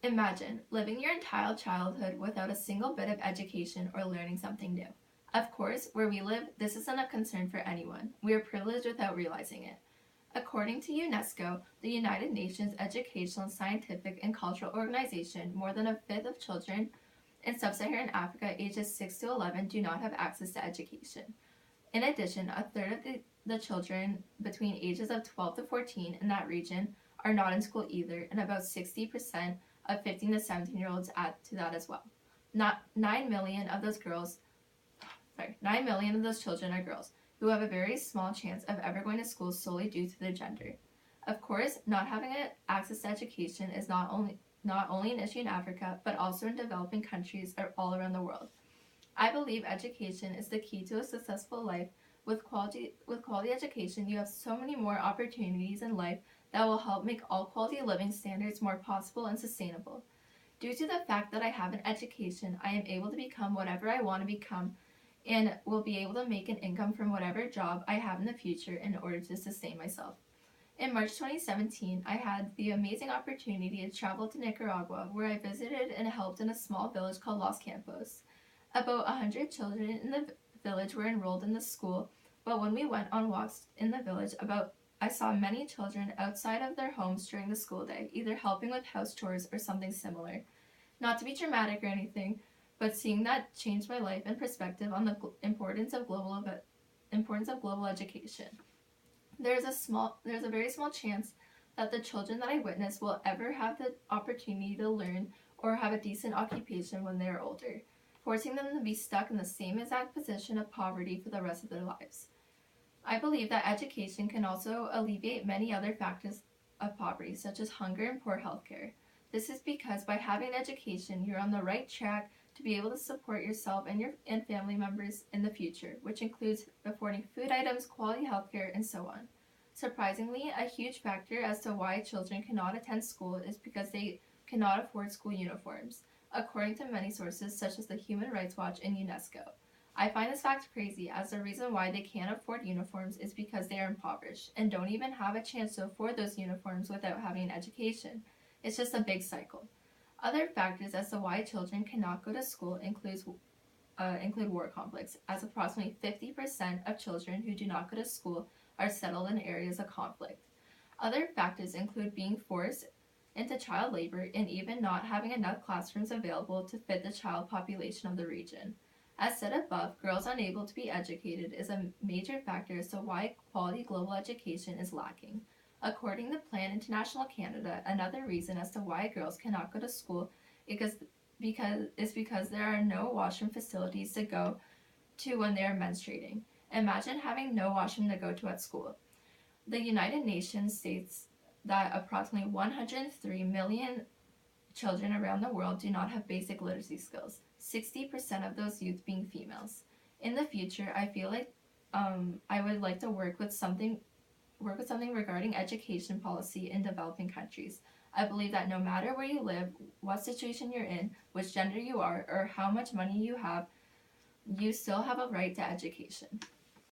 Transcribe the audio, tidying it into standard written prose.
Imagine living your entire childhood without a single bit of education or learning something new. Of course, where we live, this isn't a concern for anyone. We are privileged without realizing it. According to UNESCO, the United Nations Educational, Scientific, and Cultural Organization, more than a fifth of children in sub-Saharan Africa ages 6 to 11 do not have access to education. In addition, a third of the children between ages of 12 to 14 in that region are not in school either, and about 60% of 15 to 17-year-olds add to that as well. Not 9 million of those 9 million of those children are girls, who have a very small chance of ever going to school solely due to their gender. Of course, not having access to education is not only an issue in Africa, but also in developing countries all around the world. I believe education is the key to a successful life. With quality education, you have so many more opportunities in life that will help make all quality living standards more possible and sustainable. Due to the fact that I have an education, I am able to become whatever I want to become and will be able to make an income from whatever job I have in the future in order to sustain myself. In March 2017, I had the amazing opportunity to travel to Nicaragua, where I visited and helped in a small village called Los Campos. About 100 children in the village were enrolled in the school, but when we went on walks in the village, I saw many children outside of their homes during the school day, either helping with house chores or something similar. Not to be dramatic or anything, but seeing that changed my life and perspective on the importance of global education. There's a very small chance that the children that I witness will ever have the opportunity to learn or have a decent occupation when they are older, forcing them to be stuck in the same exact position of poverty for the rest of their lives. I believe that education can also alleviate many other factors of poverty, such as hunger and poor health care. This is because by having education, you're on the right track to be able to support yourself and family members in the future, which includes affording food items, quality health care, and so on. Surprisingly, a huge factor as to why children cannot attend school is because they cannot afford school uniforms, according to many sources such as the Human Rights Watch and UNESCO. I find this fact crazy, as the reason why they can't afford uniforms is because they are impoverished and don't even have a chance to afford those uniforms without having an education. It's just a big cycle. Other factors as to why children cannot go to school include war conflicts, as approximately 50% of children who do not go to school are settled in areas of conflict. Other factors include being forced into child labor and even not having enough classrooms available to fit the child population of the region. As said above, girls unable to be educated is a major factor as to why quality global education is lacking. According to Plan International Canada, another reason as to why girls cannot go to school is because there are no washroom facilities to go to when they are menstruating. Imagine having no washroom to go to at school. The United Nations states that approximately 103 million children around the world do not have basic literacy skills, 60% of those youth being females. In the future, I feel like I would like to work with something regarding education policy in developing countries. I believe that no matter where you live, what situation you're in, which gender you are, or how much money you have, you still have a right to education.